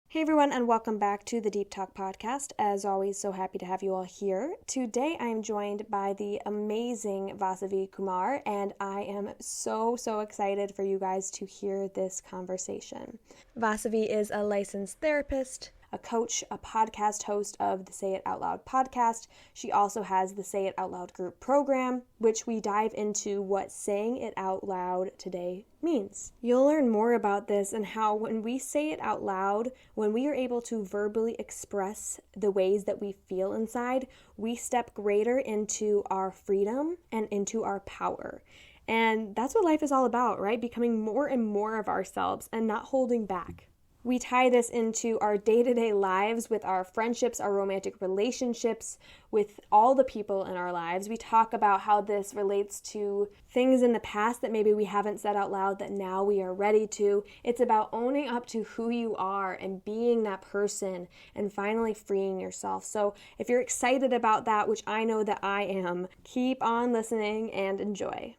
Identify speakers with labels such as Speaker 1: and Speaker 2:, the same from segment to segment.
Speaker 1: Hey everyone, and welcome back to the Deep Talk podcast. As always, so happy to have you all here. Today I am joined by the amazing Vasavi Kumar, and I am so excited for you guys to hear this conversation. Vasavi is a licensed therapist, a coach, a podcast host of the Say It Out Loud podcast. She also has the Say It Out Loud group program, which we dive into what saying it out loud today means. You'll learn more about this and how when we say it out loud, when we are able to verbally express the ways that we feel inside, we step greater into our freedom and into our power. And that's what life is all about, right? Becoming more and more of ourselves and not holding back. We tie this into our day-to-day lives with our friendships, our romantic relationships, with all the people in our lives. We talk about how this relates to things in the past that maybe we haven't said out loud that now we are ready to. It's about owning up to who you are and being that person and finally freeing yourself. So if you're excited about that, which I know that I am, keep on listening and enjoy.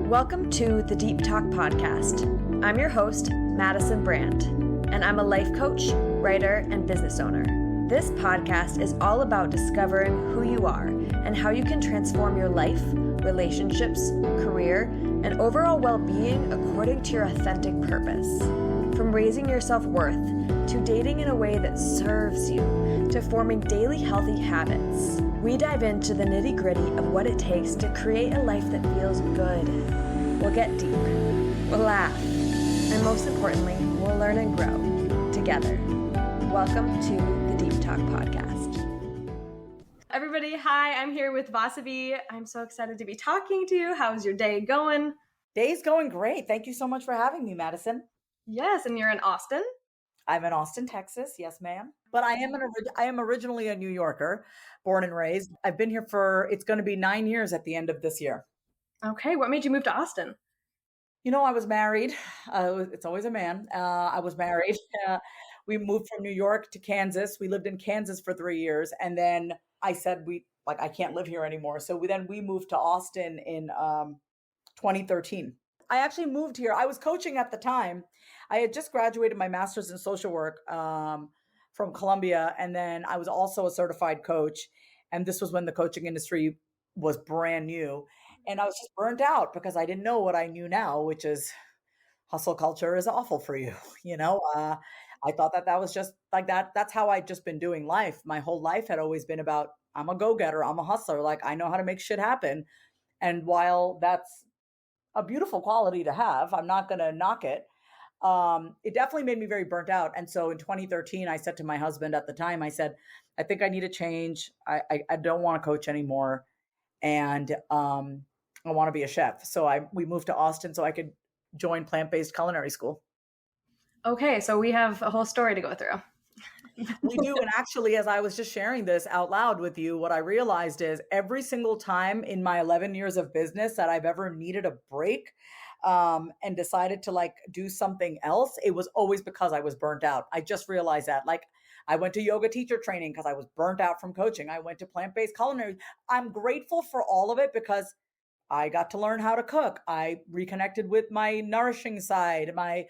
Speaker 1: Welcome to the Deep Talk podcast. I'm your host, Madison Brand, and I'm a life coach, writer, and business owner. This podcast is all about discovering who you are and how you can transform your life, relationships, career, and overall well-being according to your authentic purpose. From raising your self-worth, to dating in a way that serves you, to forming daily healthy habits, we dive into the nitty-gritty of what it takes to create a life that feels good. We'll get deep, we'll laugh, and most importantly, we'll learn and grow together. Welcome to the Deep Talk podcast. Everybody, hi, I'm here with Vasavi. I'm so excited to be talking to you. How's your day going?
Speaker 2: Day's going great. Thank you so much for having me, Madison.
Speaker 1: Yes, and you're in Austin?
Speaker 2: I'm in Austin, Texas. Yes, ma'am. But I am originally a New Yorker, born and raised. I've been here it's going to be 9 years at the end of this year.
Speaker 1: Okay, what made you move to Austin?
Speaker 2: You know, I was married. It's always a man. I was married. We moved from New York to Kansas. We lived in Kansas for 3 years. And then I said, I can't live here anymore. So we moved to Austin in 2013. I actually moved here. I was coaching at the time. I had just graduated my master's in social work from Columbia. And then I was also a certified coach. And this was when the coaching industry was brand new. And I was just burnt out because I didn't know what I knew now, which is hustle culture is awful for you. I thought that was just like that. That's how I'd just been doing life. My whole life had always been about, I'm a go-getter. I'm a hustler. Like I know how to make shit happen. And while that's a beautiful quality to have, I'm not going to knock it. It definitely made me very burnt out. And so in 2013, I said to my husband at the time, I said, I think I need a change. I don't want to coach anymore. And I want to be a chef. So we moved to Austin so I could join plant-based culinary school.
Speaker 1: Okay, so we have a whole story to go through.
Speaker 2: We do. And actually, as I was just sharing this out loud with you, what I realized is every single time in my 11 years of business that I've ever needed a break and decided to do something else, it was always because I was burnt out. I just realized that. I went to yoga teacher training because I was burnt out from coaching. I went to plant-based culinary. I'm grateful for all of it because I got to learn how to cook. I reconnected with my nourishing side, my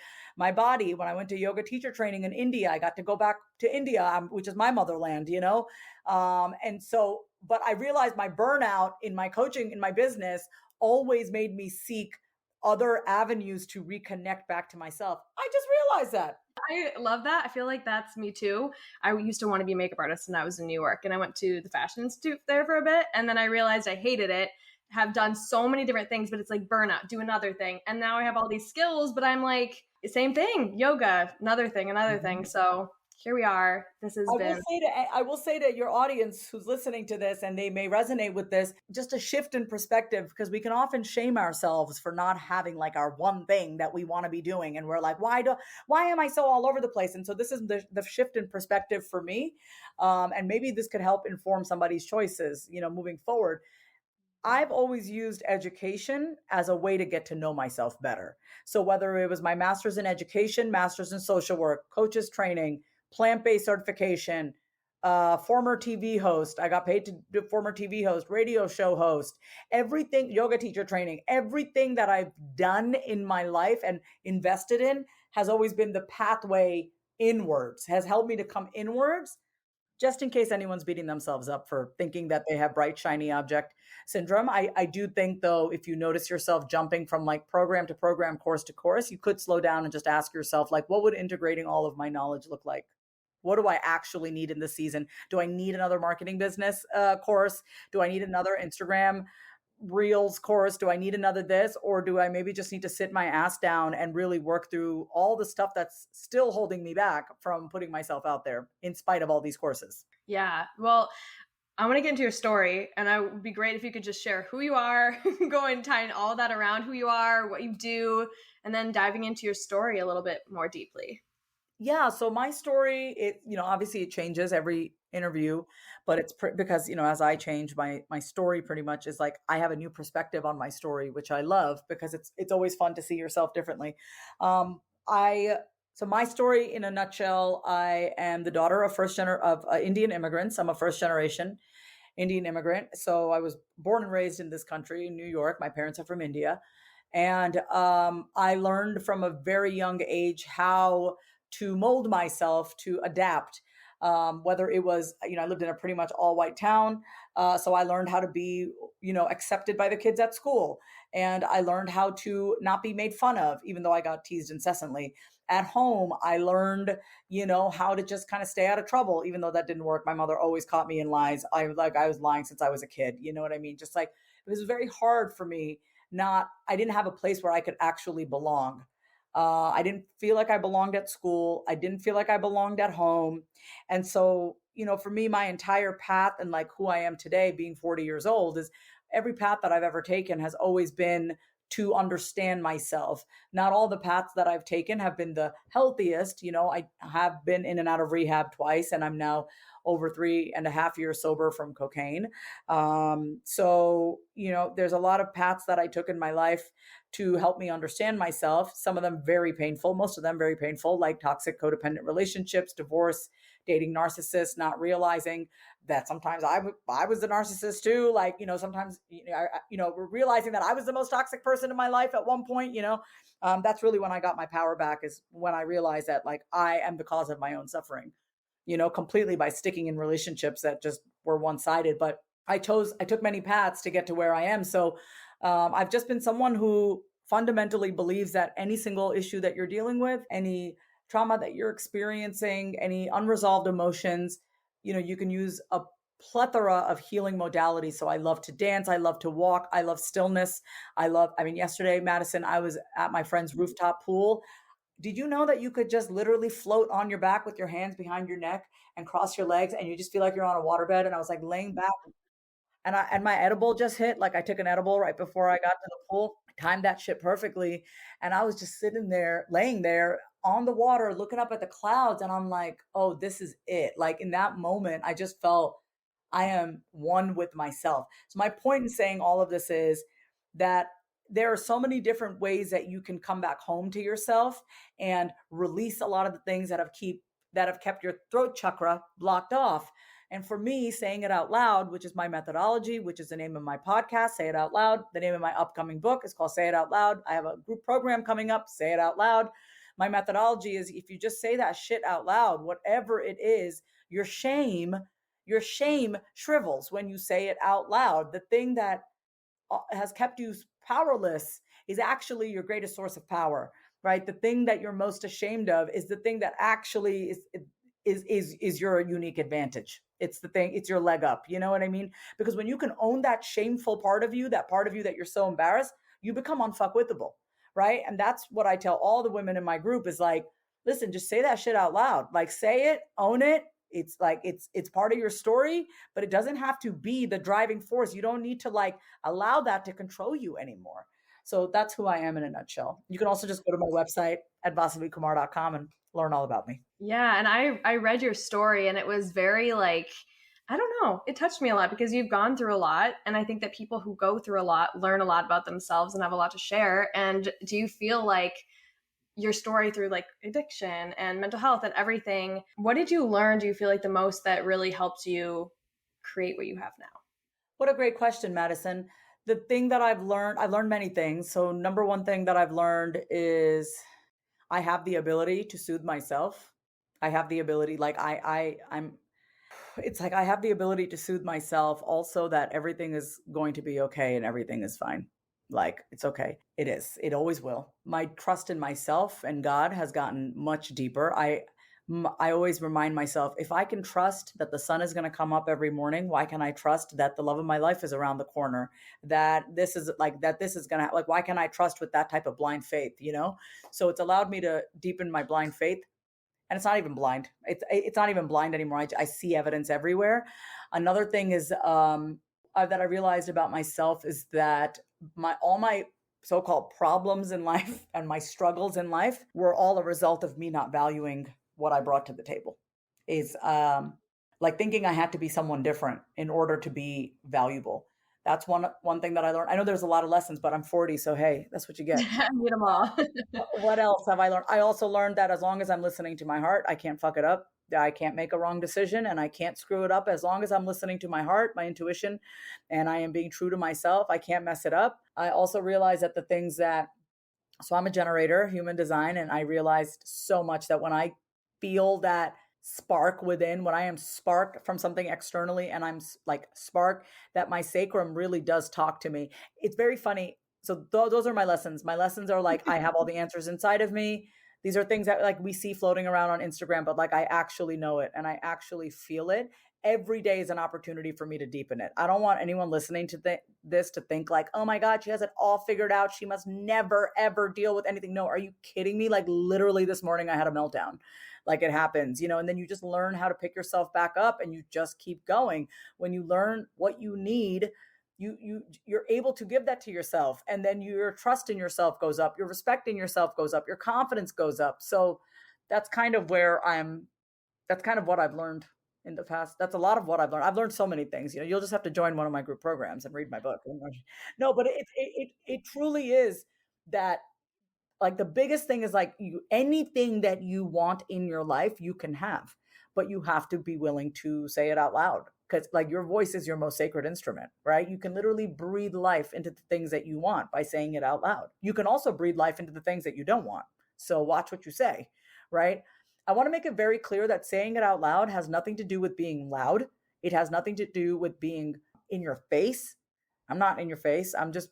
Speaker 2: body. When I went to yoga teacher training in India, I got to go back to India, which is my motherland, but I realized my burnout in my coaching, in my business, always made me seek other avenues to reconnect back to myself. I just realized that.
Speaker 1: I love that. I feel like that's me too. I used to want to be a makeup artist when I was in New York, and I went to the Fashion Institute there for a bit, and then I realized I hated it. Have done so many different things, but it's like burnout, do another thing. And now I have all these skills, but I'm like, same thing, yoga, another thing. So here we are.
Speaker 2: I will say to your audience who's listening to this, and they may resonate with this, just a shift in perspective, because we can often shame ourselves for not having our one thing that we want to be doing. And we're like, why am I so all over the place? And so this is the shift in perspective for me. And maybe this could help inform somebody's choices, moving forward. I've always used education as a way to get to know myself better. So whether it was my master's in education, master's in social work, coaches training, plant-based certification, former TV host, I got paid to do former TV host, radio show host, everything, yoga teacher training, everything that I've done in my life and invested in has always been the pathway inwards, has helped me to come inwards, just in case anyone's beating themselves up for thinking that they have bright, shiny object syndrome. I do think, though, if you notice yourself jumping from like program to program, course to course, you could slow down and just ask yourself, like, what would integrating all of my knowledge look like? What do I actually need in this season? Do I need another marketing business course? Do I need another Instagram reels course? Do I need another this? Or do I maybe just need to sit my ass down and really work through all the stuff that's still holding me back from putting myself out there in spite of all these courses?
Speaker 1: Yeah. Well, I want to get into your story, and it would be great if you could just share who you are, going tying all that around who you are, what you do, and then diving into your story a little bit more deeply.
Speaker 2: Yeah, so my story, obviously it changes every interview, but it's because, as I change, my story pretty much is like I have a new perspective on my story, which I love because it's always fun to see yourself differently. I So my story in a nutshell, I am the daughter of Indian immigrants. I'm a first generation Indian immigrant. So I was born and raised in this country in New York. My parents are from India. And I learned from a very young age how to mold myself to adapt. Whether it was, I lived in a pretty much all white town. So I learned how to be, accepted by the kids at school. And I learned how to not be made fun of, even though I got teased incessantly. At home, I learned, how to just kind of stay out of trouble, even though that didn't work. My mother always caught me in lies. I was lying since I was a kid. You know what I mean? Just like it was very hard for me. I didn't have a place where I could actually belong. I didn't feel like I belonged at school. I didn't feel like I belonged at home. And so, for me, my entire path and like who I am today, being 40 years old, is every path that I've ever taken has always been to understand myself. Not all the paths that I've taken have been the healthiest. I have been in and out of rehab twice, and I'm now over 3.5 years sober from cocaine. There's a lot of paths that I took in my life to help me understand myself. Some of them very painful, most of them very painful, like toxic codependent relationships, divorce, dating narcissists, not realizing that sometimes I was the narcissist too. Like, sometimes, realizing that I was the most toxic person in my life at one point, that's really when I got my power back, is when I realized that like I am the cause of my own suffering, completely, by sticking in relationships that just were one-sided. But I took many paths to get to where I am. So I've just been someone who fundamentally believes that any single issue that you're dealing with, any trauma that you're experiencing, any unresolved emotions, you can use a plethora of healing modalities. So I love to dance. I love to walk. I love stillness. Yesterday, Madison, I was at my friend's rooftop pool. Did you know that you could just literally float on your back with your hands behind your neck and cross your legs, and you just feel like you're on a waterbed? And I was like laying back, and my edible just hit. Like I took an edible right before I got to the pool. I timed that shit perfectly. And I was just sitting there, laying there on the water, looking up at the clouds. And I'm like, oh, this is it. Like in that moment, I just felt I am one with myself. So my point in saying all of this is that there are so many different ways that you can come back home to yourself and release a lot of the things that have kept your throat chakra blocked off. And for me, saying it out loud, which is my methodology, which is the name of my podcast, Say It Out Loud. The name of my upcoming book is called Say It Out Loud. I have a group program coming up, Say It Out Loud. My methodology is, if you just say that shit out loud, whatever it is, your shame shrivels when you say it out loud. The thing that has kept you powerless is actually your greatest source of power, right? The thing that you're most ashamed of is the thing that actually is your unique advantage. It's the thing, it's your leg up. You know what I mean? Because when you can own that shameful part of you that you're so embarrassed, you become unfuckwithable, right? And that's what I tell all the women in my group is like, listen, just say that shit out loud. Like say it, own it. It's like it's part of your story, but it doesn't have to be the driving force. You don't need to like allow that to control you anymore. So that's who I am in a nutshell. You can also just go to my website at vasavikumar.com and learn all about me.
Speaker 1: Yeah, and I read your story, and it was very like, I don't know, it touched me a lot because you've gone through a lot, and I think that people who go through a lot learn a lot about themselves and have a lot to share. And do you feel like your story through like addiction and mental health and everything, what did you learn, do you feel like, the most that really helped you create what you have now?
Speaker 2: What a great question, Madison. The thing that I've learned many things. So number one thing that I've learned is I have the ability to soothe myself. I have the ability, like I'm it's like I have the ability to soothe myself also that everything is going to be okay and everything is fine. Like it's okay. It is. It always will. My trust in myself and God has gotten much deeper. I always remind myself, if I can trust that the sun is going to come up every morning, why can I trust that the love of my life is around the corner? That this is going to, like, why can I trust with that type of blind faith, you know? So it's allowed me to deepen my blind faith, and it's not even blind. It's not even blind anymore. I see evidence everywhere. Another thing is that I realized about myself is that my all my so-called problems in life and my struggles in life were all a result of me not valuing what I brought to the table. Is like thinking I had to be someone different in order to be valuable. That's one thing that I learned. I know there's a lot of lessons, but I'm 40, so hey, that's what you get.
Speaker 1: Meet them all.
Speaker 2: What else have I learned? I also learned that as long as I'm listening to my heart, I can't fuck it up. I can't make a wrong decision and I can't screw it up. As long as I'm listening to my heart, my intuition, and I am being true to myself, I can't mess it up. I also realized that the things that, so I'm a generator, human design, and I realized so much that when I feel that spark within, when I am spark from something externally and I'm like spark, that my sacrum really does talk to me. It's very funny. So those are my lessons. My lessons are like, I have all the answers inside of me. These are things that like we see floating around on Instagram, but like I actually know it and I actually feel it. Every day is an opportunity for me to deepen it. I don't want anyone listening to this to think like, oh my God, she has it all figured out. She must never, ever deal with anything. No, are you kidding me? Like literally this morning I had a meltdown. Like it happens, you know, and then you just learn how to pick yourself back up and you just keep going. When you learn what you need, you're able to give that to yourself, and then your trust in yourself goes up, your respect in yourself goes up, your confidence goes up. So that's kind of where that's kind of what I've learned in the past. That's a lot of what I've learned. I've learned so many things. You know, you'll just have to join one of my group programs and read my book. No, but it truly is that, like, the biggest thing is like, anything that you want in your life you can have, but you have to be willing to say it out loud, because like your voice is your most sacred instrument, right? You can literally breathe life into the things that you want by saying it out loud. You can also breathe life into the things that you don't want, so watch what you say, right? I want to make it very clear that saying it out loud has nothing to do with being loud. It has nothing to do with being in your face. I'm not in your face. I'm just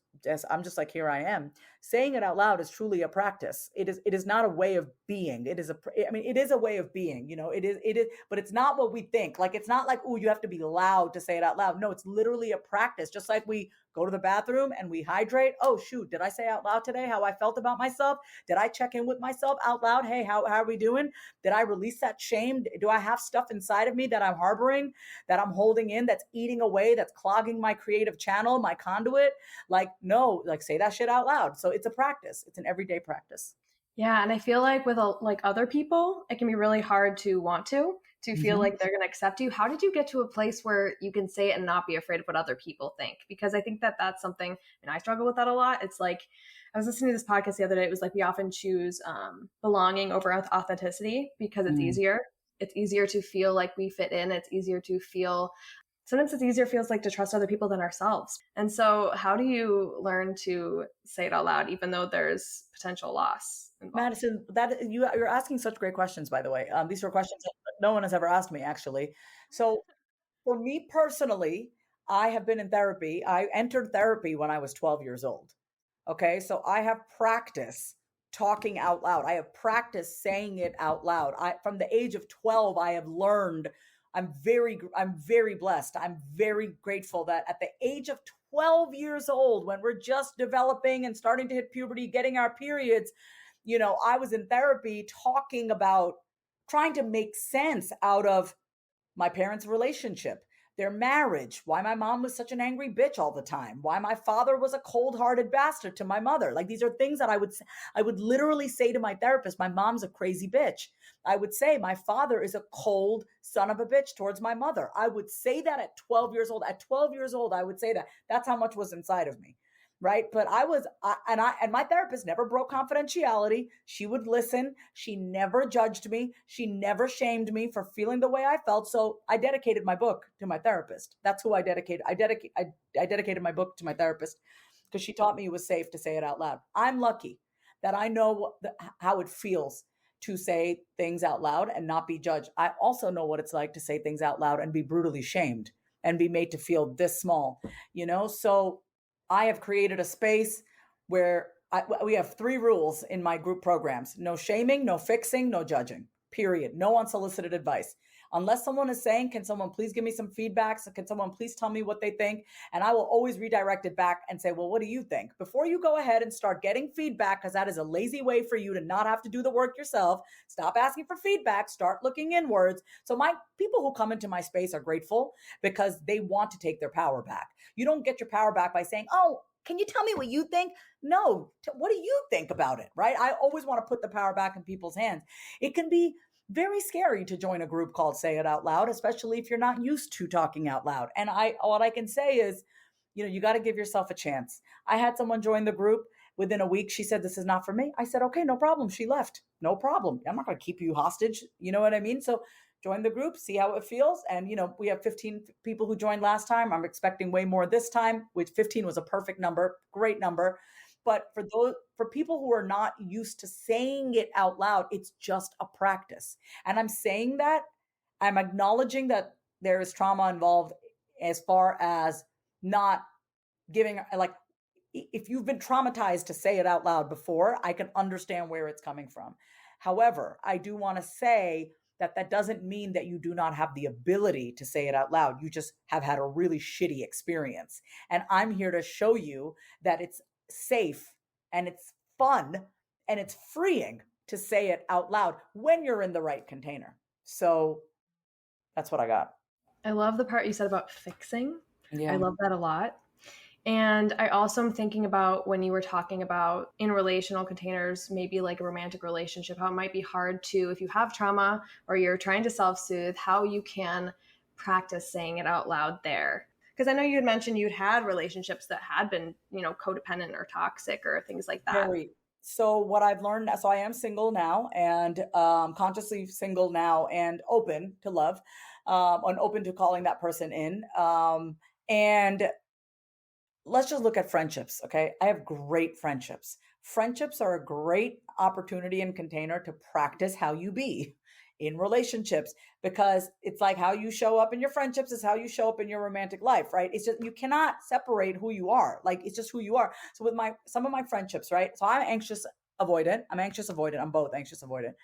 Speaker 2: like, here I am. Saying it out loud is truly a practice. It is not a way of being. It is a way of being, you know, it is, but it's not what we think. Like, it's not like, oh, you have to be loud to say it out loud. No, it's literally a practice. Just like we go to the bathroom and we hydrate. Oh shoot, did I say out loud today how I felt about myself? Did I check in with myself out loud? Hey, how are we doing? Did I release that shame? Do I have stuff inside of me that I'm harboring, that I'm holding in, that's eating away, that's clogging my creative channel, my conduit? Like, no, like, say that shit out loud. So it's a practice. It's an everyday practice.
Speaker 1: Yeah, and I feel like with like other people, it can be really hard to want to feel
Speaker 2: Mm-hmm.
Speaker 1: like they're going to accept you. How did you get to a place where you can say it and not be afraid of what other people think? Because I think that that's something, and I struggle with that a lot. It's like, I was listening to this podcast the other day. It was like, we often choose belonging over authenticity because it's
Speaker 2: Mm.
Speaker 1: easier. It's easier to feel like we fit in. It's easier to feel, sometimes it's easier, feels like, to trust other people than ourselves. And so how do you learn to say it out loud, even though there's potential loss involved?
Speaker 2: Madison, you're asking such great questions, by the way. These are questions that no one has ever asked me, actually. So for me personally, I have been in therapy. I entered therapy when I was 12 years old. Okay. So I have practice talking out loud. I have practice saying it out loud. From the age of 12, I have learned. I'm very blessed. I'm very grateful that at the age of 12 years old, when we're just developing and starting to hit puberty, getting our periods, you know, I was in therapy talking about trying to make sense out of my parents' relationship, their marriage, why my mom was such an angry bitch all the time, why my father was a cold-hearted bastard to my mother. Like, these are things that I would literally say to my therapist, my mom's a crazy bitch. I would say my father is a cold son of a bitch towards my mother. I would say that at 12 years old. At 12 years old, I would say that. That's how much was inside of me. Right. But and my therapist never broke confidentiality. She would listen. She never judged me. She never shamed me for feeling the way I felt. So I dedicated my book to my therapist. That's who I dedicated. I dedicated my book to my therapist because she taught me it was safe to say it out loud. I'm lucky that I know how it feels to say things out loud and not be judged. I also know what it's like to say things out loud and be brutally shamed and be made to feel this small, So I have created a space where we have 3 rules in my group programs: no shaming, no fixing, no judging, period. No unsolicited advice. Unless someone is saying, can someone please give me some feedback? So can someone please tell me what they think? And I will always redirect it back and say, well, what do you think? Before you go ahead and start getting feedback, because that is a lazy way for you to not have to do the work yourself. Stop asking for feedback, start looking inwards. So my people who come into my space are grateful because they want to take their power back. You don't get your power back by saying, oh, can you tell me what you think? No, what do you think about it, right? I always want to put the power back in people's hands. It can be very scary to join a group called Say It Out Loud, especially if you're not used to talking out loud. And what I can say is, you got to give yourself a chance. I had someone join the group. Within a week, she said, this is not for me. I said, okay, no problem. She left. No problem. I'm not going to keep you hostage. You know what I mean? So join the group, see how it feels. And, we have 15 people who joined last time. I'm expecting way more this time, which 15 was a perfect number, great number. But for people who are not used to saying it out loud, it's just a practice. And I'm saying that, I'm acknowledging that there is trauma involved as far as not giving, like, if you've been traumatized to say it out loud before, I can understand where it's coming from. However, I do want to say that doesn't mean that you do not have the ability to say it out loud. You just have had a really shitty experience. And I'm here to show you that it's safe and it's fun and it's freeing to say it out loud when you're in the right container. So that's what I got.
Speaker 1: I love the part you said about fixing.
Speaker 2: Yeah.
Speaker 1: I love that a lot. And I also am thinking about when you were talking about in relational containers, maybe like a romantic relationship, how it might be hard to, if you have trauma or you're trying to self-soothe, how you can practice saying it out loud there. Because I know you had mentioned you'd had relationships that had been, codependent or toxic or things like that.
Speaker 2: Very. So what I've learned, so I am single now and consciously single now and open to love, and open to calling that person in. And let's just look at friendships. Okay. I have great friendships. Friendships are a great opportunity and container to practice how you be in relationships, because it's like how you show up in your friendships is how you show up in your romantic life, right? It's just, you cannot separate who you are. Like, it's just who you are. So with some of my friendships, right? So I'm anxious avoidant. I'm both anxious avoidant.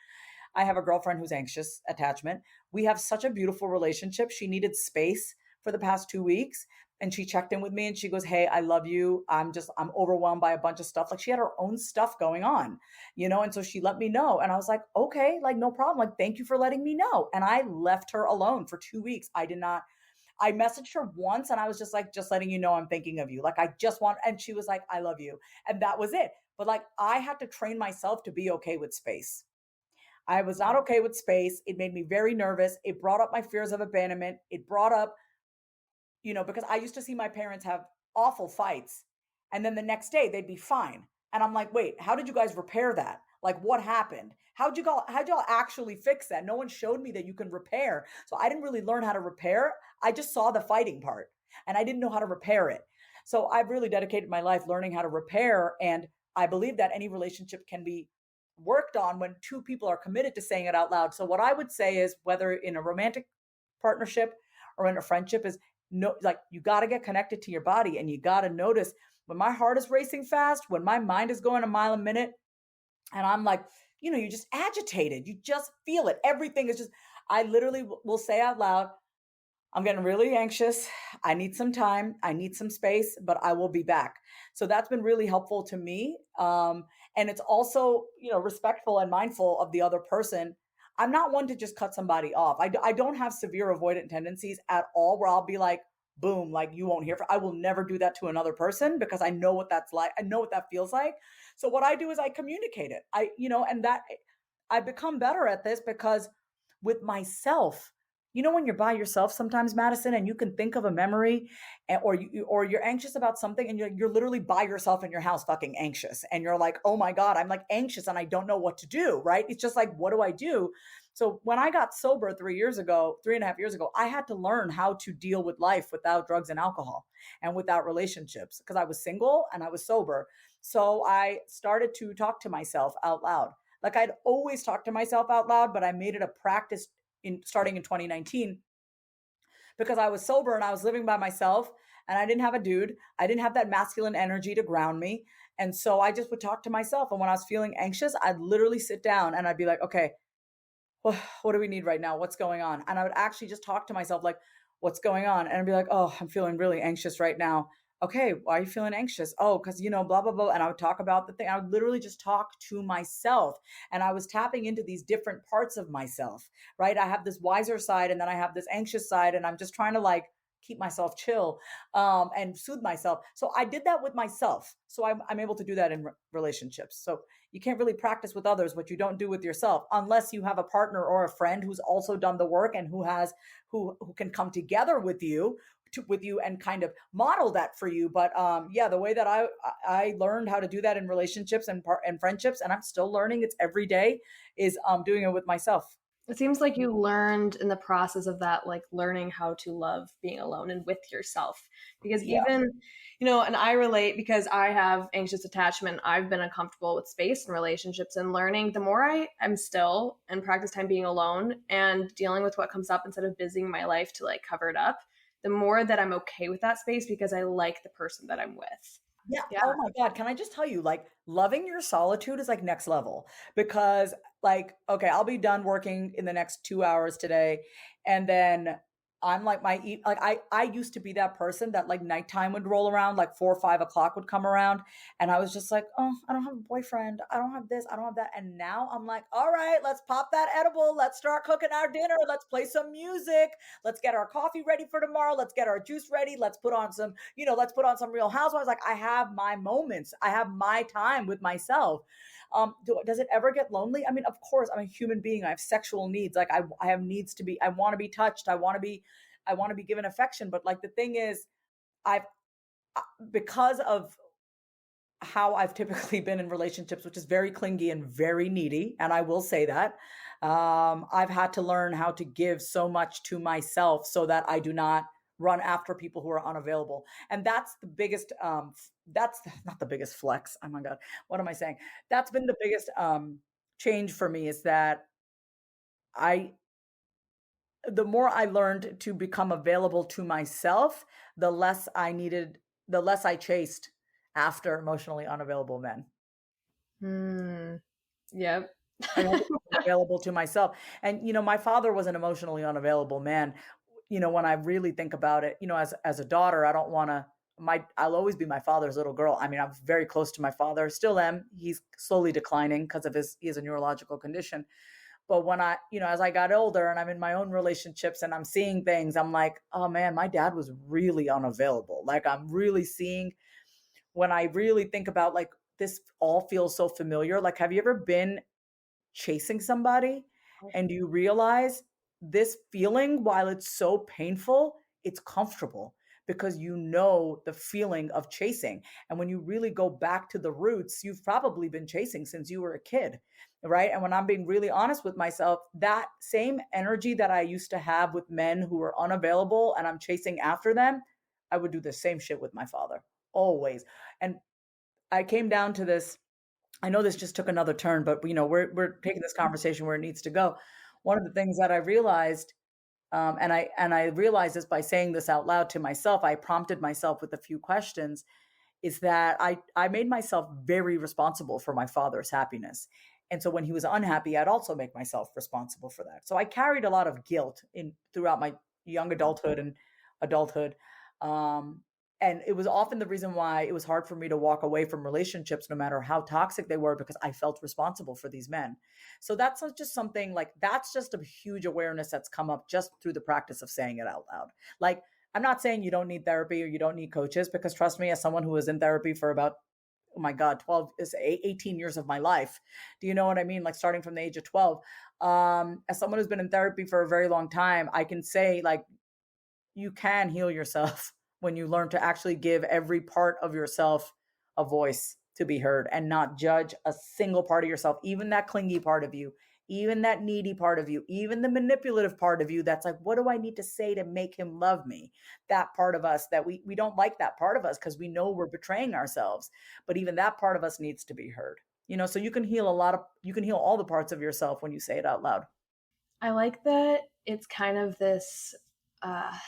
Speaker 2: I have a girlfriend who's anxious attachment. We have such a beautiful relationship. She needed space for the past 2 weeks. And she checked in with me and she goes, hey, I love you. I'm overwhelmed by a bunch of stuff. Like, she had her own stuff going on, and so she let me know. And I was like, okay, like, no problem. Like, thank you for letting me know. And I left her alone for 2 weeks. I messaged her once and I was just like, just letting you know I'm thinking of you. Like, and she was like, I love you. And that was it. But like, I had to train myself to be okay with space. I was not okay with space. It made me very nervous. It brought up my fears of abandonment. It brought up, because I used to see my parents have awful fights and then the next day they'd be fine. And I'm like, wait, how did you guys repair that? Like, what happened? How'd y'all actually fix that? No one showed me that you can repair. So I didn't really learn how to repair. I just saw the fighting part and I didn't know how to repair it. So I've really dedicated my life learning how to repair. And I believe that any relationship can be worked on when 2 people are committed to saying it out loud. So what I would say is, whether in a romantic partnership or in a friendship, is like, you got to get connected to your body and you got to notice when my heart is racing fast, when my mind is going a mile a minute and I'm like, you're just agitated. You just feel it. Everything is just, I literally will say out loud, I'm getting really anxious. I need some time. I need some space, but I will be back. So that's been really helpful to me. And it's also, respectful and mindful of the other person. I'm not one to just cut somebody off. I don't have severe avoidant tendencies at all, where I'll be like, boom, like, you won't hear I will never do that to another person, because I know what that's like. I know what that feels like. So what I do is I communicate it. And that I've become better at this, because with myself, when you're by yourself sometimes, Madison, and you can think of a memory, or you're anxious about something and you're literally by yourself in your house fucking anxious. And you're like, oh my God, I'm like anxious and I don't know what to do. Right. It's just like, what do I do? So when I got sober 3.5 years ago, I had to learn how to deal with life without drugs and alcohol and without relationships, because I was single and I was sober. So I started to talk to myself out loud. Like I'd always talk to myself out loud, but I made it a practice in starting in 2019 because I was sober and I was living by myself and I didn't have a dude. I didn't have that masculine energy to ground me. And so I just would talk to myself. And when I was feeling anxious, I'd literally sit down and I'd be like, okay, what do we need right now? What's going on? And I would actually just talk to myself like, what's going on? And I'd be like, oh, I'm feeling really anxious right now. Okay, why are you feeling anxious? Oh, because blah blah blah. And I would talk about the thing. I would literally just talk to myself. And I was tapping into these different parts of myself, right? I have this wiser side and then I have this anxious side, and I'm just trying to like keep myself chill and soothe myself. So I did that with myself. So I'm able to do that in relationships. So you can't really practice with others what you don't do with yourself unless you have a partner or a friend who's also done the work and who can come together with you and kind of model that for you. But yeah, the way that I learned how to do that in relationships and friendships, and I'm still learning, it's every day, is doing it with myself.
Speaker 1: It seems like you learned in the process of that, like learning how to love being alone and with yourself. Because
Speaker 2: Yeah.
Speaker 1: even, and I relate because I have anxious attachment. I've been uncomfortable with space and relationships, and learning the more I am still and practice time being alone and dealing with what comes up instead of busying my life to like cover it up, the more that I'm okay with that space because I like the person that I'm with.
Speaker 2: Yeah.
Speaker 1: Yeah.
Speaker 2: Oh my God. Can I just tell you, like, loving your solitude is like next level because, like, okay, I'll be done working in the next 2 hours today. And then I'm like, I used to be that person that like nighttime would roll around, like 4 or 5 o'clock would come around. And I was just like, oh, I don't have a boyfriend. I don't have this. I don't have that. And now I'm like, all right, let's pop that edible. Let's start cooking our dinner. Let's play some music. Let's get our coffee ready for tomorrow. Let's get our juice ready. Let's put on some let's put on some Real Housewives. Like I have my moments. I have my time with myself. Does it ever get lonely? I mean, of course, I'm a human being. I have sexual needs. Like I have needs to be, I want to be touched. I want to be given affection. But like the thing is, I've, because of how I've typically been in relationships, which is very clingy and very needy. And I will say that. I've had to learn how to give so much to myself so that I do not run after people who are unavailable. And that's the biggest, that's not the biggest flex. Oh my God. What am I saying? That's been the biggest change for me is that I, the more I learned to become available to myself, the less I chased after emotionally unavailable men.
Speaker 1: Hmm. Yep.
Speaker 2: I had to be available to myself. And my father was an emotionally unavailable man. When I really think about it, as a daughter, I don't want to I'll always be my father's little girl. I mean, I'm very close to my father, still am. He's slowly declining because of he has a neurological condition. But when as I got older and I'm in my own relationships and I'm seeing things, I'm like, oh man, my dad was really unavailable. Like I'm really seeing when I really think about like this all feels so familiar. Like, have you ever been chasing somebody and you realize this feeling, while it's so painful, it's comfortable because the feeling of chasing. And when you really go back to the roots, you've probably been chasing since you were a kid, right? And when I'm being really honest with myself, that same energy that I used to have with men who were unavailable and I'm chasing after them, I would do the same shit with my father always. And I came down to this. I know this just took another turn, but we're taking this conversation where it needs to go. One of the things that I realized, and I realized this by saying this out loud to myself. I prompted myself with a few questions. Is that I made myself very responsible for my father's happiness, and so when he was unhappy, I'd also make myself responsible for that. So I carried a lot of guilt in throughout my young adulthood and adulthood. Um, and it was often the reason why it was hard for me to walk away from relationships, no matter how toxic they were, because I felt responsible for these men. So that's just something like that's just a huge awareness that's come up just through the practice of saying it out loud. Like, I'm not saying you don't need therapy or you don't need coaches, because trust me, as someone who was in therapy for about, oh my God, 12 is 18 years of my life. Do you know what I mean? Like starting from the age of 12. As someone who's been in therapy for a very long time, I can say like you can heal yourself when you learn to actually give every part of yourself a voice to be heard and not judge a single part of yourself, even that clingy part of you, even that needy part of you, even the manipulative part of you that's like, what do I need to say to make him love me? That part of us that we don't like that part of us because we know we're betraying ourselves. But even that part of us needs to be heard. So you can heal you can heal all the parts of yourself when you say it out loud.
Speaker 1: I like that it's kind of this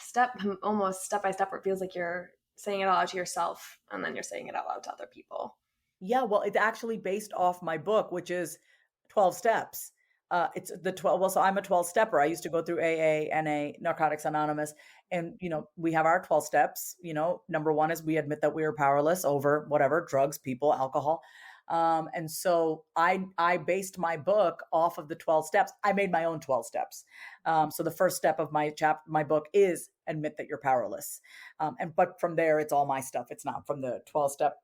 Speaker 1: step, almost step by step, where it feels like you're saying it out loud to yourself and then you're saying it out loud to other people.
Speaker 2: Yeah, well, it's actually based off my book, which is 12 steps. It's the 12. Well, so I'm a 12 stepper. I used to go through AA, NA, Narcotics Anonymous. And, we have our 12 steps. Number one is we admit that we are powerless over whatever drugs, people, alcohol. And so I based my book off of the 12 steps. I made my own 12 steps. So the first step of my book is admit that you're powerless. But from there, it's all my stuff. It's not from the 12 step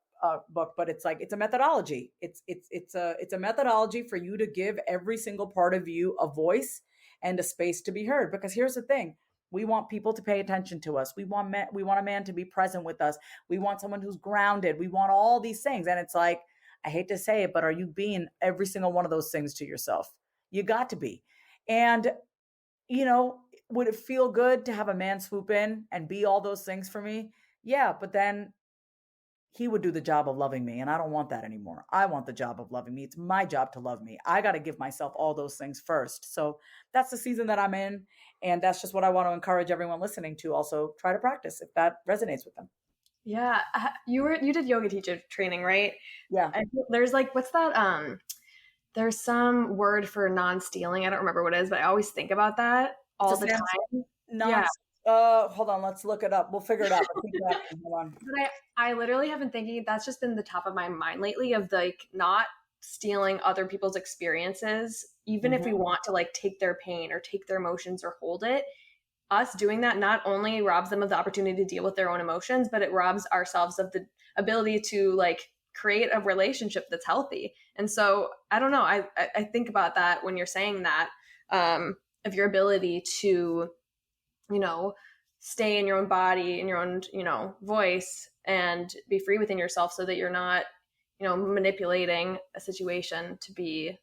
Speaker 2: book, but it's a methodology. It's a methodology for you to give every single part of you a voice and a space to be heard. Because here's the thing: we want people to pay attention to us. We want a man to be present with us. We want someone who's grounded. We want all these things, and it's like, I hate to say it, but are you being every single one of those things to yourself? You got to be. And would it feel good to have a man swoop in and be all those things for me? Yeah, but then he would do the job of loving me, and I don't want that anymore. I want the job of loving me. It's my job to love me. I got to give myself all those things first. So that's the season that I'm in, and that's just what I want to encourage everyone listening to also try to practice if that resonates with them.
Speaker 1: Yeah, you did yoga teacher training, right?
Speaker 2: Yeah.
Speaker 1: There's like, what's that? There's some word for non-stealing. I don't remember what it is, but I always think about that all the time.
Speaker 2: Yeah. Hold on, let's look it up. We'll figure it out. Hold on.
Speaker 1: But I literally have been thinking, that's just been the top of my mind lately, of like not stealing other people's experiences, even if we want to like take their pain or take their emotions or hold it. Us doing that not only robs them of the opportunity to deal with their own emotions, but it robs ourselves of the ability to like create a relationship that's healthy. And so I don't know, I think about that when you're saying that, of your ability to, stay in your own body, in your own, voice, and be free within yourself, so that you're not, manipulating a situation to be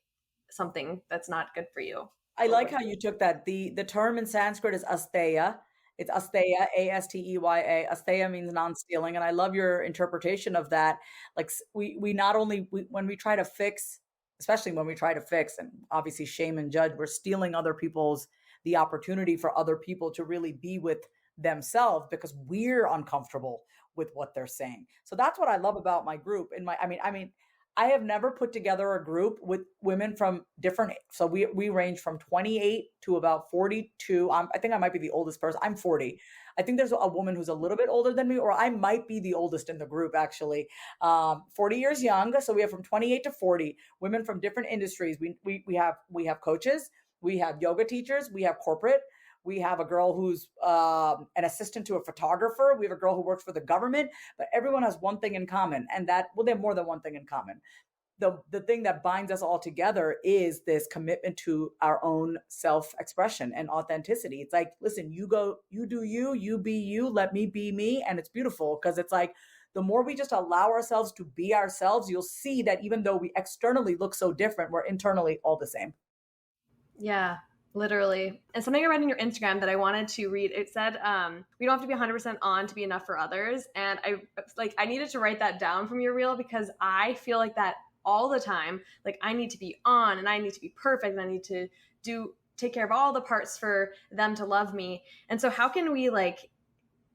Speaker 1: something that's not good for you.
Speaker 2: I like how you took that. The term in Sanskrit is asteya. It's asteya, Asteya. Asteya means non-stealing, and I love your interpretation of that. Like we not only when we try to fix, especially when we try to fix, and obviously shame and judge, we're stealing the opportunity for other people to really be with themselves because we're uncomfortable with what they're saying. So that's what I love about my group. I have never put together a group with women from different. So we range from 28 to about 42. I think I might be the oldest person. I'm 40. I think there's a woman who's a little bit older than me, or I might be the oldest in the group actually. 40 years young. So we have from 28 to 40 women from different industries. We have coaches, we have yoga teachers, we have corporate. We have a girl who's an assistant to a photographer. We have a girl who works for the government, but everyone has one thing in common, and they have more than one thing in common. The thing that binds us all together is this commitment to our own self-expression and authenticity. It's like, listen, you do you be you, let me be me. And it's beautiful because it's like, the more we just allow ourselves to be ourselves, you'll see that even though we externally look so different, we're internally all the same.
Speaker 1: Yeah. Literally. And something I read in your Instagram that I wanted to read, it said, we don't have to be 100% on to be enough for others. And I needed to write that down from your reel, because I feel like that all the time. Like, I need to be on, and I need to be perfect, and I need to take care of all the parts for them to love me. And so how can we like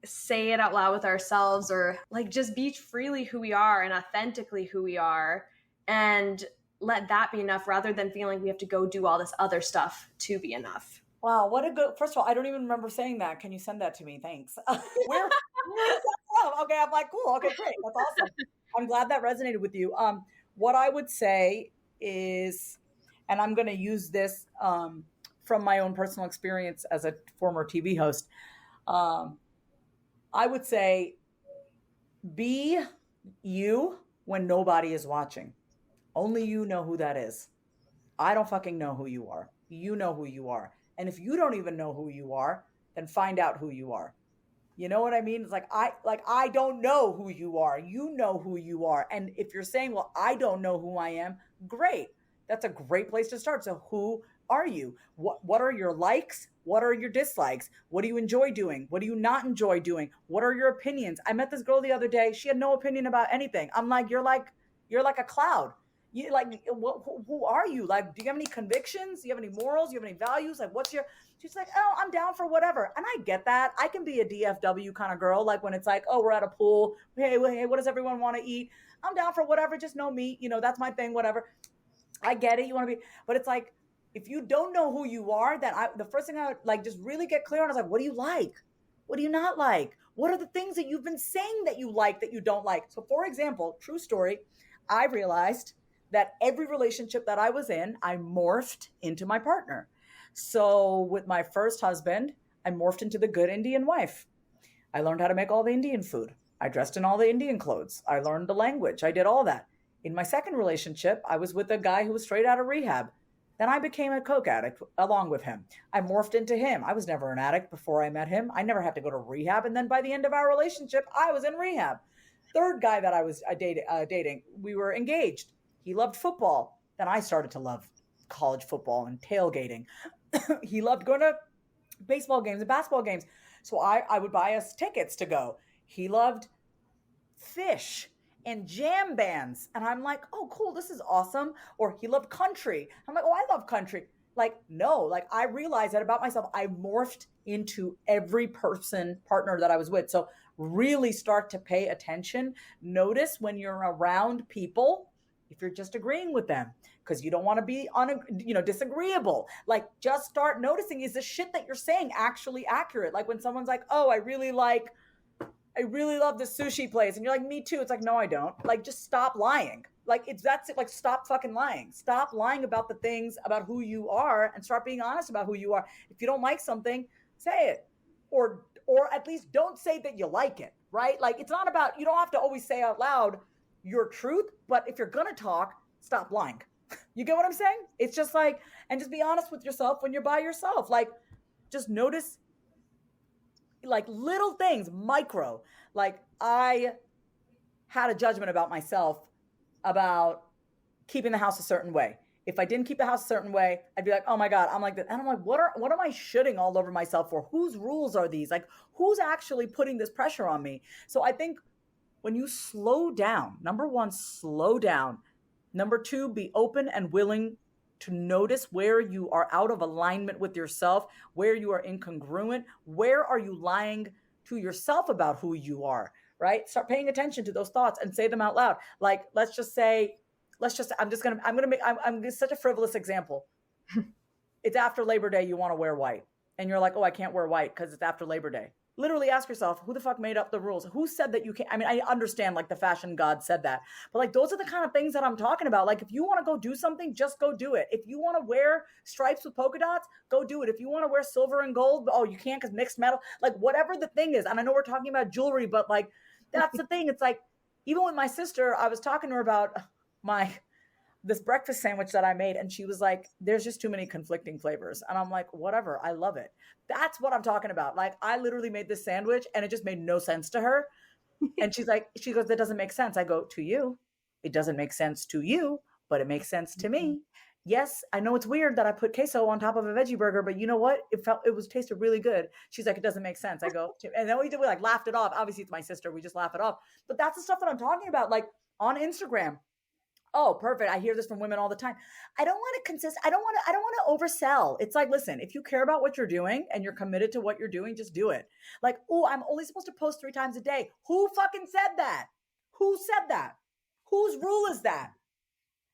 Speaker 1: say it out loud with ourselves, or like just be freely who we are and authentically who we are, and let that be enough, rather than feeling we have to go do all this other stuff to be enough?
Speaker 2: Wow, what a good, first of all, I don't even remember saying that. Can you send that to me? Thanks. Where is that from? Okay, I'm like, cool. Okay, great. That's awesome. I'm glad that resonated with you. What I would say is, and I'm going to use this from my own personal experience as a former TV host. I would say, be you when nobody is watching. Only you know who that is. I don't fucking know who you are. You know who you are. And if you don't even know who you are, then find out who you are. You know what I mean? It's like I don't know who you are. You know who you are. And if you're saying, well, I don't know who I am, great. That's a great place to start. So who are you? What are your likes? What are your dislikes? What do you enjoy doing? What do you not enjoy doing? What are your opinions? I met this girl the other day. She had no opinion about anything. I'm like, you're like a cloud. You like, who are you? Like, do you have any convictions? Do you have any morals? Do you have any values? Like, what's your, she's like, oh, I'm down for whatever. And I get that. I can be a DFW kind of girl. Like when it's like, oh, we're at a pool. Hey, what does everyone want to eat? I'm down for whatever. Just no meat. That's my thing, whatever. I get it. You want to be, but it's like, if you don't know who you are, then the first thing I would like just really get clear on is like, what do you like? What do you not like? What are the things that you've been saying that you like that you don't like? So, for example, true story, I realized that every relationship that I was in, I morphed into my partner. So, with my first husband, I morphed into the good Indian wife. I learned how to make all the Indian food. I dressed in all the Indian clothes. I learned the language. I did all that. In my second relationship, I was with a guy who was straight out of rehab. Then I became a coke addict along with him. I morphed into him. I was never an addict before I met him. I never had to go to rehab. And then by the end of our relationship, I was in rehab. Third guy that I was dating, we were engaged. He loved football. Then I started to love college football and tailgating. He loved going to baseball games and basketball games. So I would buy us tickets to go. He loved fish and jam bands. And I'm like, oh, cool, this is awesome. Or he loved country. I'm like, oh, I love country. Like, no, like I realized that about myself. I morphed into every partner that I was with. So really start to pay attention. Notice when you're around people, if you're just agreeing with them, because you don't want to be disagreeable. Like just start noticing, is the shit that you're saying actually accurate? Like when someone's like, oh, I really love this sushi place. And you're like, me too. It's like, no, I don't. Like, just stop lying. Like, that's it. Like, stop fucking lying. Stop lying about the things about who you are and start being honest about who you are. If you don't like something, say it. Or at least don't say that you like it, right? Like, it's not about, you don't have to always say out loud your truth, but if you're going to talk, stop lying. You get what I'm saying? It's just like, and just be honest with yourself when you're by yourself. Like, just notice like little things, micro. Like I had a judgment about myself about keeping the house a certain way. If I didn't keep the house a certain way, I'd be like, oh my God, I'm like that. And I'm like, what am I shitting all over myself for? Whose rules are these? Like, who's actually putting this pressure on me? So I think when you slow down, number one, slow down. Number two, be open and willing to notice where you are out of alignment with yourself, where you are incongruent, where are you lying to yourself about who you are, right? Start paying attention to those thoughts and say them out loud. Like, I'm such a frivolous example. It's after Labor Day, you want to wear white. And you're like, oh, I can't wear white because it's after Labor Day. Literally ask yourself, who the fuck made up the rules? Who said that you can't? I mean, I understand like the fashion god said that, but like those are the kind of things that I'm talking about. Like if you want to go do something, just go do it. If you want to wear stripes with polka dots, go do it. If you want to wear silver and gold, oh, you can't because mixed metal, like whatever the thing is. And I know we're talking about jewelry, but like that's the thing. It's like, even with my sister, I was talking to her about this breakfast sandwich that I made. And she was like, there's just too many conflicting flavors. And I'm like, whatever, I love it. That's what I'm talking about. Like I literally made this sandwich and it just made no sense to her. And she goes, that doesn't make sense. I go, to you, it doesn't make sense to you, but it makes sense to me. Yes, I know it's weird that I put queso on top of a veggie burger, but you know what? It was tasted really good. She's like, it doesn't make sense. I go, and then we like laughed it off. Obviously it's my sister. We just laugh it off. But that's the stuff that I'm talking about. Like on Instagram, oh, perfect. I hear this from women all the time. I don't want to oversell. It's like, listen, if you care about what you're doing and you're committed to what you're doing, just do it. Like, oh, I'm only supposed to post 3 times a day. Who fucking said that? Who said that? Whose rule is that?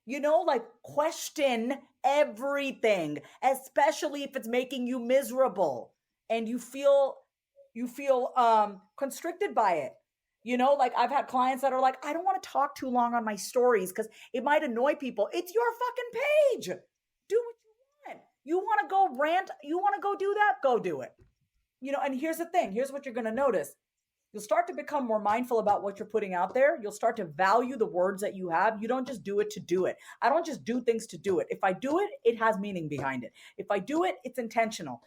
Speaker 2: Like question everything, especially if it's making you miserable and you feel constricted by it. Like I've had clients that are like, I don't want to talk too long on my stories because it might annoy people. It's your fucking page. Do what you want. You want to go rant? You want to go do that? Go do it. And here's the thing. Here's what you're going to notice. You'll start to become more mindful about what you're putting out there. You'll start to value the words that you have. You don't just do it to do it. I don't just do things to do it. If I do it, it has meaning behind it. If I do it, it's intentional.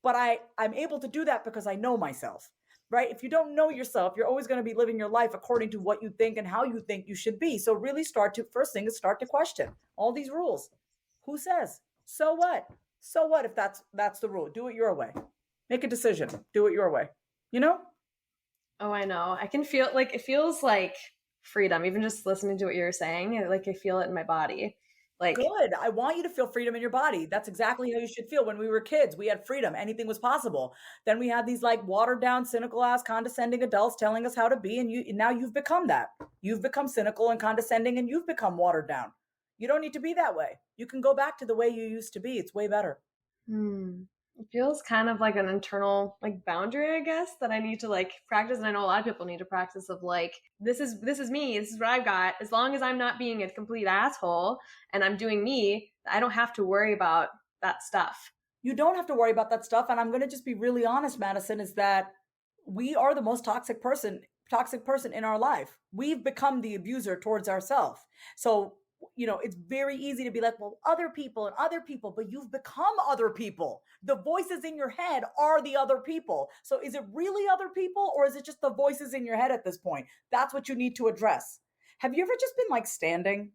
Speaker 2: But I'm able to do that because I know myself. Right? If you don't know yourself, you're always going to be living your life according to what you think and how you think you should be. So really first thing is start to question all these rules. Who says? So what? So what if that's the rule? Do it your way. Make a decision. Do it your way.
Speaker 1: Oh, I know. I can feel like, it feels like freedom. Even just listening to what you're saying, I feel it in my body. Like,
Speaker 2: Good. I want you to feel freedom in your body. That's exactly how you should feel. When we were kids, we had freedom. Anything was possible. Then we had these like watered down, cynical ass, condescending adults telling us how to be. And now you've become that. You've become cynical and condescending and you've become watered down. You don't need to be that way. You can go back to the way you used to be. It's way better.
Speaker 1: It feels kind of like an internal boundary, I guess, that I need to practice. And I know a lot of people need to practice of this is me, this is what I've got. As long as I'm not being a complete asshole and I'm doing me, I don't have to worry about that stuff.
Speaker 2: You don't have to worry about that stuff. And I'm going to just be really honest, Madison, is that we are the most toxic person in our life. We've become the abuser towards ourselves. So, it's very easy to be like, well, other people, but you've become other people. The voices in your head are the other people. So is it really other people, or is it just the voices in your head at this point? That's what you need to address. Have you ever just been standing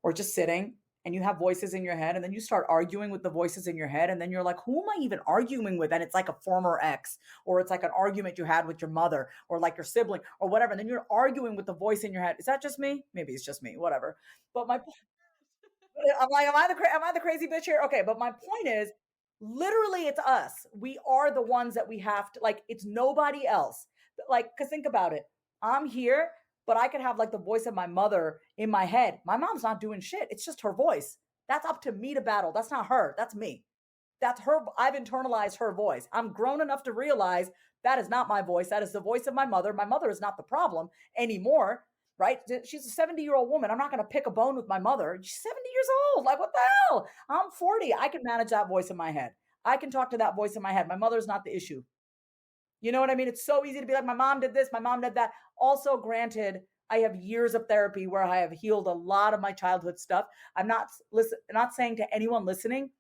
Speaker 2: or just sitting and you have voices in your head and then you start arguing with the voices in your head and then you're like, who am I even arguing with? And it's like a former ex, or it's like an argument you had with your mother or your sibling or whatever. And then you're arguing with the voice in your head. Is that just me? Maybe it's just me, whatever. But I'm like, am I the crazy bitch here? Okay. But my point is, literally it's us. We are the ones that we have to, it's nobody else. Cause think about it. I'm here, but I could have the voice of my mother in my head. My mom's not doing shit. It's just her voice. That's up to me to battle. That's not her. That's me. That's her. I've internalized her voice. I'm grown enough to realize that is not my voice. That is the voice of my mother. My mother is not the problem anymore, right? She's a 70-year-old woman. I'm not going to pick a bone with my mother. She's 70 years old. What the hell? I'm 40. I can manage that voice in my head. I can talk to that voice in my head. My mother's not the issue. You know what I mean? It's so easy to be like, my mom did this, my mom did that. Also, granted, I have years of therapy where I have healed a lot of my childhood stuff. I'm not saying to anyone listening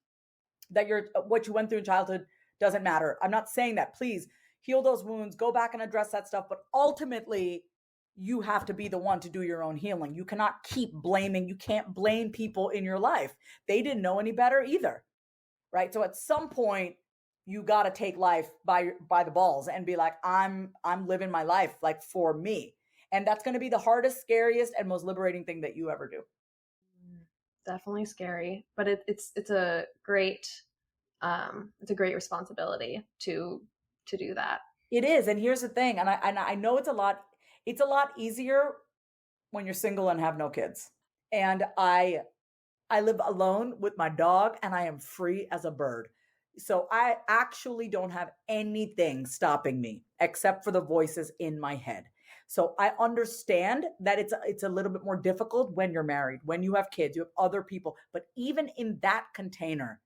Speaker 2: that what you went through in childhood doesn't matter. I'm not saying that. Please heal those wounds, go back and address that stuff. But ultimately, you have to be the one to do your own healing. You cannot keep blaming. You can't blame people in your life. They didn't know any better either, right? So at some point, you got to take life by the balls and be like, I'm living my life for me. And that's going to be the hardest, scariest, and most liberating thing that you ever do.
Speaker 1: Definitely scary, but it's a great responsibility to do that.
Speaker 2: It is. And here's the thing. And I know it's a lot easier when you're single and have no kids. And I live alone with my dog and I am free as a bird. So I actually don't have anything stopping me except for the voices in my head. So I understand that it's a little bit more difficult when you're married, when you have kids, you have other people. But even in that container,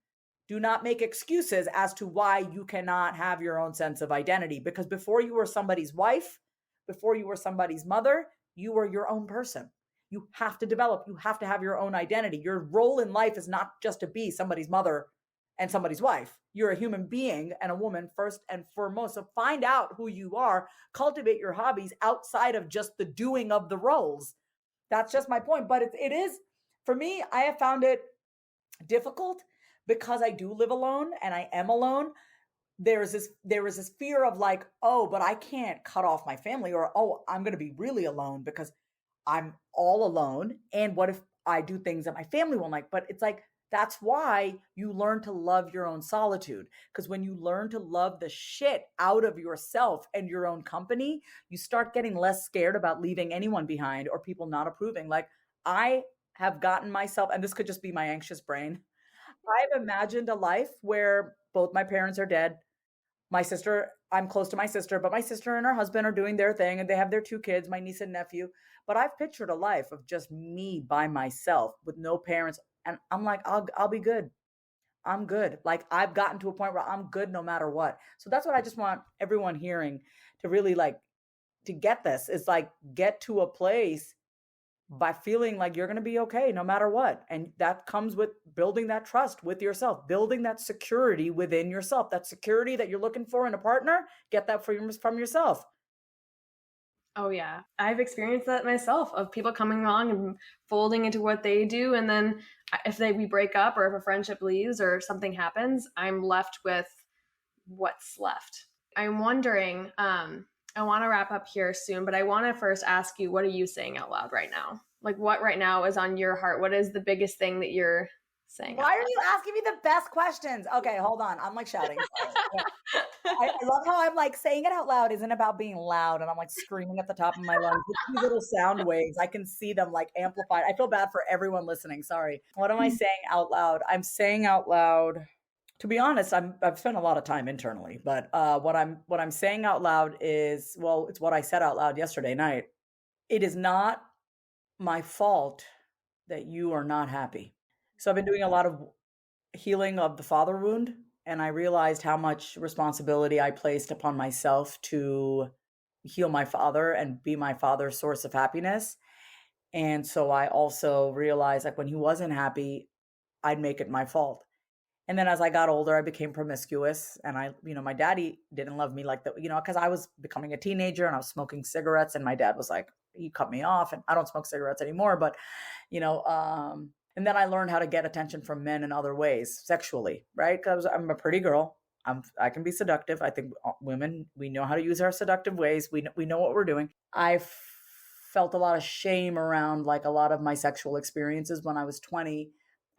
Speaker 2: do not make excuses as to why you cannot have your own sense of identity. Because before you were somebody's wife, before you were somebody's mother, you were your own person. You have to develop, you have to have your own identity. Your role in life is not just to be somebody's mother and somebody's wife. You're a human being and a woman first and foremost. So find out who you are, cultivate your hobbies outside of just the doing of the roles. That's just my point. But it is, for me, I have found it difficult because I do live alone and I am alone. There was this fear of oh, but I can't cut off my family, or, oh, I'm going to be really alone because I'm all alone. And what if I do things that my family won't like? But it's that's why you learn to love your own solitude. Because when you learn to love the shit out of yourself and your own company, you start getting less scared about leaving anyone behind or people not approving. I have gotten myself, and this could just be my anxious brain, I've imagined a life where both my parents are dead. My sister, I'm close to my sister, but my sister and her husband are doing their thing and they have their 2 kids, my niece and nephew. But I've pictured a life of just me by myself with no parents. And I'm like, I'll be good. I'm good. I've gotten to a point where I'm good no matter what. So that's what I just want everyone hearing to really to get this. Is get to a place by feeling like you're going to be okay no matter what. And that comes with building that trust with yourself, building that security within yourself, that security that you're looking for in a partner. Get that from yourself.
Speaker 1: Oh yeah. I've experienced that myself, of people coming along and folding into what they do. And then if we break up, or if a friendship leaves or something happens, I'm left with what's left. I'm wondering, I want to wrap up here soon, but I want to first ask you, what are you saying out loud right now? Like, what right now is on your heart? What is the biggest thing that you're saying
Speaker 2: Why
Speaker 1: out
Speaker 2: are you asking me the best questions? Okay, hold on. I'm like shouting. Sorry.
Speaker 1: loud?
Speaker 2: I love how I'm like saying it out loud isn't about being loud and I'm like screaming at the top of my lungs. With these little sound waves, I can see them like amplified. I feel bad for everyone listening. Sorry. What am I saying out loud? I'm saying out loud. To be honest, I've spent a lot of time internally, but what I'm saying out loud is, well, it's what I said out loud yesterday night. It is not my fault that you are not happy. So I've been doing a lot of healing of the father wound, and I realized how much responsibility I placed upon myself to heal my father and be my father's source of happiness. And so I also realized, like, when he wasn't happy, I'd make it my fault. And then as I got older, I became promiscuous, and my daddy didn't love me like that, because I was becoming a teenager and I was smoking cigarettes, and my dad was like, he cut me off, and I don't smoke cigarettes anymore, but and then I learned how to get attention from men in other ways, sexually, right? Because I'm a pretty girl. I can be seductive. I think women, we know how to use our seductive ways. We know what we're doing. I felt a lot of shame around like a lot of my sexual experiences when I was 20.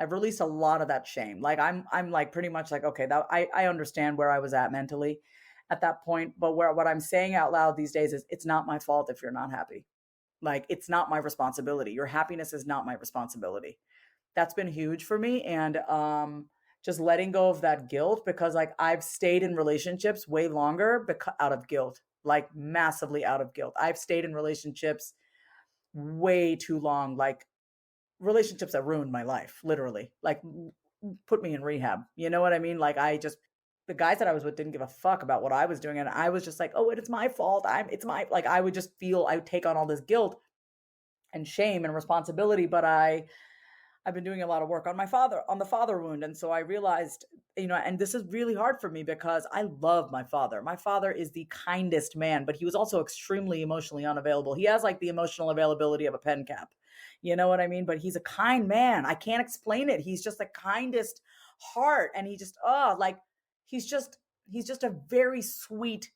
Speaker 2: I've released a lot of that shame. Like I'm like pretty much like, okay, that I understand where I was at mentally at that point. But what I'm saying out loud these days is, it's not my fault if you're not happy. Like, it's not my responsibility. Your happiness is not my responsibility. That's been huge for me. And just letting go of that guilt, because like I've stayed in relationships way longer out of guilt, like massively out of guilt. I've stayed in relationships way too long, like relationships that ruined my life, literally, like put me in rehab. You know what I mean? Like the guys that I was with didn't give a fuck about what I was doing. And I was just like, oh, it's my fault. Like, I would just feel, I would take on all this guilt and shame and responsibility. But I've been doing a lot of work on the father wound. And so I realized, and this is really hard for me because I love my father. My father is the kindest man, but he was also extremely emotionally unavailable. He has like the emotional availability of a pen cap. You know what I mean? But he's a kind man. I can't explain it. He's just the kindest heart. And he just, he's just a very sweet,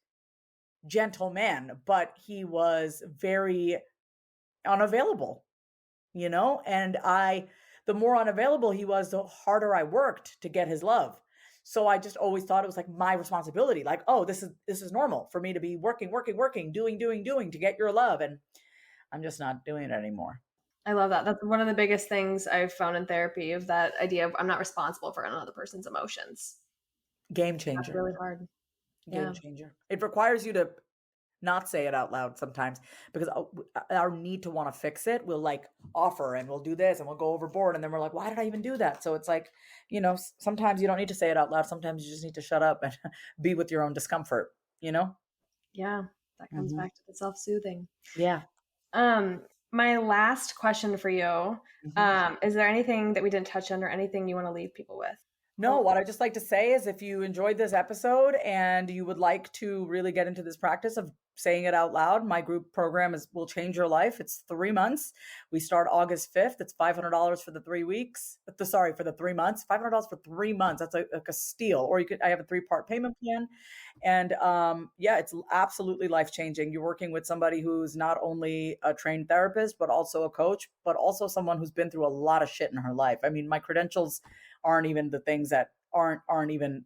Speaker 2: gentle man, but he was very unavailable, and the more unavailable he was, the harder I worked to get his love. So I just always thought it was like my responsibility. Like, oh, this is normal for me to be working, doing to get your love. And I'm just not doing it anymore.
Speaker 1: I love that. That's one of the biggest things I've found in therapy, of that idea of I'm not responsible for another person's emotions.
Speaker 2: Game
Speaker 1: That's
Speaker 2: changer.
Speaker 1: really hard.
Speaker 2: Game changer. It requires you to not say it out loud sometimes, because our need to want to fix it will like offer, and we'll do this and we'll go overboard, and then we're like, why did I even do that? So it's like, sometimes you don't need to say it out loud. Sometimes you just need to shut up and be with your own discomfort.
Speaker 1: Yeah, that comes back to the self-soothing.
Speaker 2: Yeah.
Speaker 1: My last question for you, is there anything that we didn't touch on, or anything you want to leave people with?
Speaker 2: No, what I just like to say is, if you enjoyed this episode and you would like to really get into this practice of saying it out loud, my group program will change your life. It's 3 months. We start August 5th. It's $500 for the 3 weeks. Sorry, for the 3 months. $500 for 3 months. That's like a steal. Or I have a 3-part payment plan. And it's absolutely life-changing. You're working with somebody who's not only a trained therapist, but also a coach, but also someone who's been through a lot of shit in her life. I mean, my credentials aren't even the things that aren't even,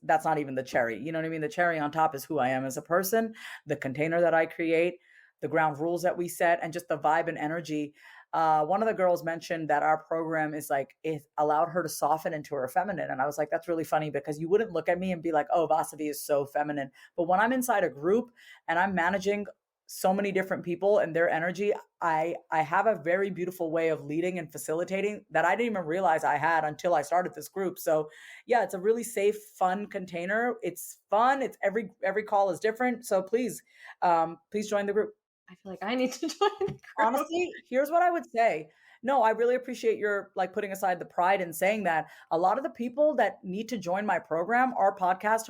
Speaker 2: that's not even the cherry. You know what I mean? The cherry on top is who I am as a person, the container that I create, the ground rules that we set, and just the vibe and energy. One of the girls mentioned that our program is like, it allowed her to soften into her feminine. And I was like, that's really funny, because you wouldn't look at me and be like, oh, Vasavi is so feminine. But when I'm inside a group and I'm managing so many different people and their energy, I have a very beautiful way of leading and facilitating that I didn't even realize I had until I started this group. So yeah, it's a really safe, fun container. It's fun. It's every call is different. So please join the group.
Speaker 1: I feel like I need to join the group.
Speaker 2: Honestly, here's what I would say. No, I really appreciate your like putting aside the pride and saying that. A lot of the people that need to join my program are podcast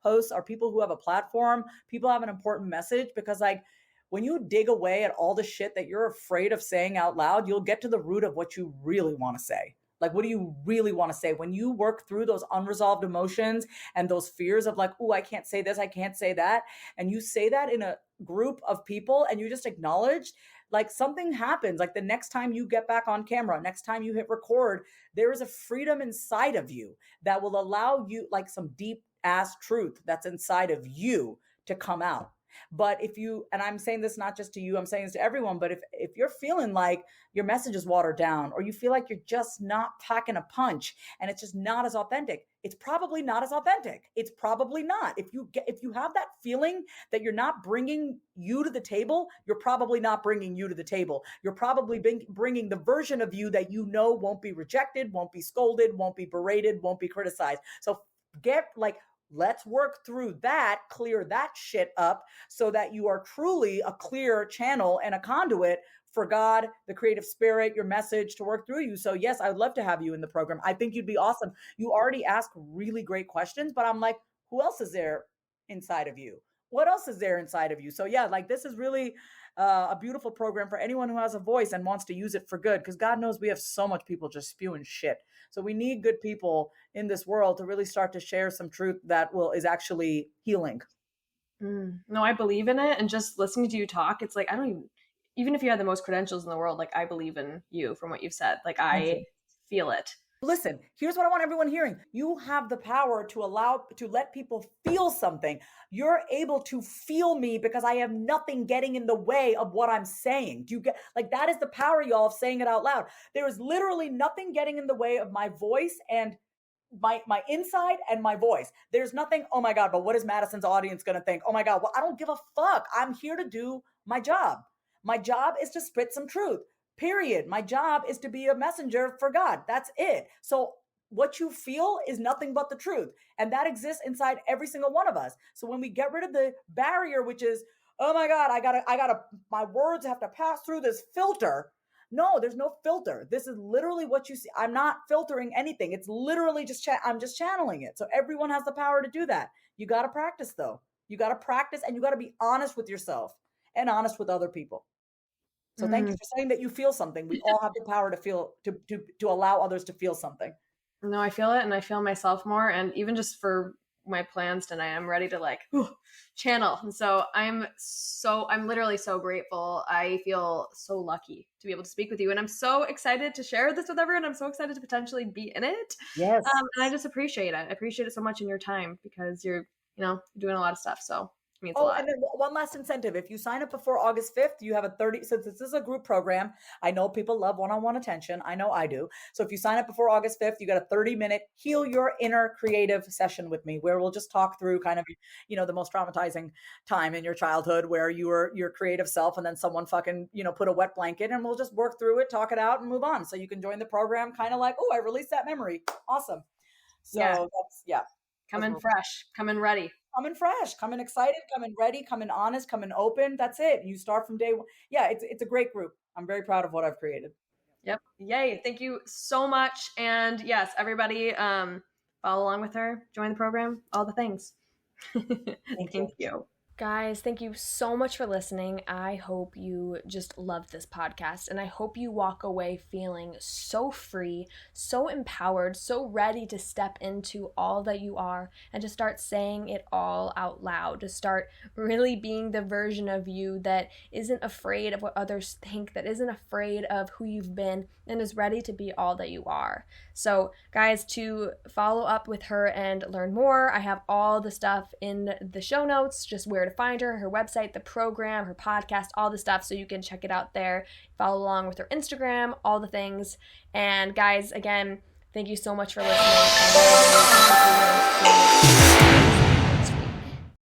Speaker 2: hosts are people who have a platform, people have an important message, because like when you dig away at all the shit that you're afraid of saying out loud, you'll get to the root of what you really want to say. Like, what do you really want to say? When you work through those unresolved emotions and those fears of like, oh, I can't say this, I can't say that. And you say that in a group of people and you just acknowledge, like something happens. Like the next time you get back on camera, next time you hit record, there is a freedom inside of you that will allow you, like some deep ass truth that's inside of you to come out. But if you, and I'm saying this not just to you, I'm saying this to everyone, but if you're feeling like your message is watered down or you feel like you're just not packing a punch and it's just not as authentic, it's probably not as authentic. It's probably not. If you have that feeling that you're not bringing you to the table, you're probably not bringing you to the table. You're probably bringing the version of you that you know won't be rejected, won't be scolded, won't be berated, won't be criticized. So let's work through that, clear that shit up so that you are truly a clear channel and a conduit for God, the creative spirit, your message to work through you. So yes, I would love to have you in the program. I think you'd be awesome. You already ask really great questions, but I'm like, who else is there inside of you? What else is there inside of you? So yeah, like this is really a beautiful program for anyone who has a voice and wants to use it for good. Because God knows we have so much people just spewing shit. So we need good people in this world to really start to share some truth that is actually healing.
Speaker 1: No, I believe in it. And just listening to you talk, it's like, I don't even if you had the most credentials in the world, like I believe in you from what you've said. Like I feel it.
Speaker 2: Listen, here's what I want everyone hearing. You have the power to let people feel something. You're able to feel me because I have nothing getting in the way of what I'm saying. Do you get, like, that is the power, y'all, of saying it out loud. There is literally nothing getting in the way of my voice and my inside and my voice. There's nothing, oh my God, but what is Madison's audience going to think? Oh my God, well, I don't give a fuck. I'm here to do my job. My job is to spit some truth. Period. My job is to be a messenger for God. That's it. So what you feel is nothing but the truth. And that exists inside every single one of us. So when we get rid of the barrier, which is, oh my God, my words have to pass through this filter. No, there's no filter. This is literally what you see. I'm not filtering anything. It's literally I'm just channeling it. So everyone has the power to do that. You got to practice though. You got to practice and you got to be honest with yourself and honest with other people. So thank you for saying that you feel something. We all have the power to feel, to allow others to feel something.
Speaker 1: No, I feel it and I feel myself more. And even just for my plans tonight, I'm ready to channel. And so I'm literally so grateful. I feel so lucky to be able to speak with you. And I'm so excited to share this with everyone. I'm so excited to potentially be in it.
Speaker 2: Yes.
Speaker 1: And I just appreciate it. I appreciate it so much in your time because you're doing a lot of stuff. So means a lot.
Speaker 2: And then one last incentive. If you sign up before August 5th, you have since this is a group program, I know people love one-on-one attention. I know I do. So if you sign up before August 5th, you got a 30-minute heal your inner creative session with me where we'll just talk through kind of, the most traumatizing time in your childhood where you were your creative self and then someone fucking, put a wet blanket and we'll just work through it, talk it out and move on. So you can join the program kind of like, oh, I released that memory. Awesome. So
Speaker 1: Coming fresh, coming ready.
Speaker 2: Coming fresh, coming excited, coming ready, coming honest, coming open. That's it. You start from day one. Yeah, it's a great group. I'm very proud of what I've created.
Speaker 1: Yep. Yay. Thank you so much. And yes, everybody follow along with her, join the program, all the things. Thank you. Guys, thank you so much for listening. I hope you just loved this podcast, and I hope you walk away feeling so free, so empowered, so ready to step into all that you are and to start saying it all out loud, to start really being the version of you that isn't afraid of what others think, that isn't afraid of who you've been, and is ready to be all that you are. So, guys, to follow up with her and learn more, I have all the stuff in the show notes, just where to find her website, the program, her podcast, all the stuff, so you can check it out there. Follow along with her Instagram, all the things. And guys, again, thank you so much for listening.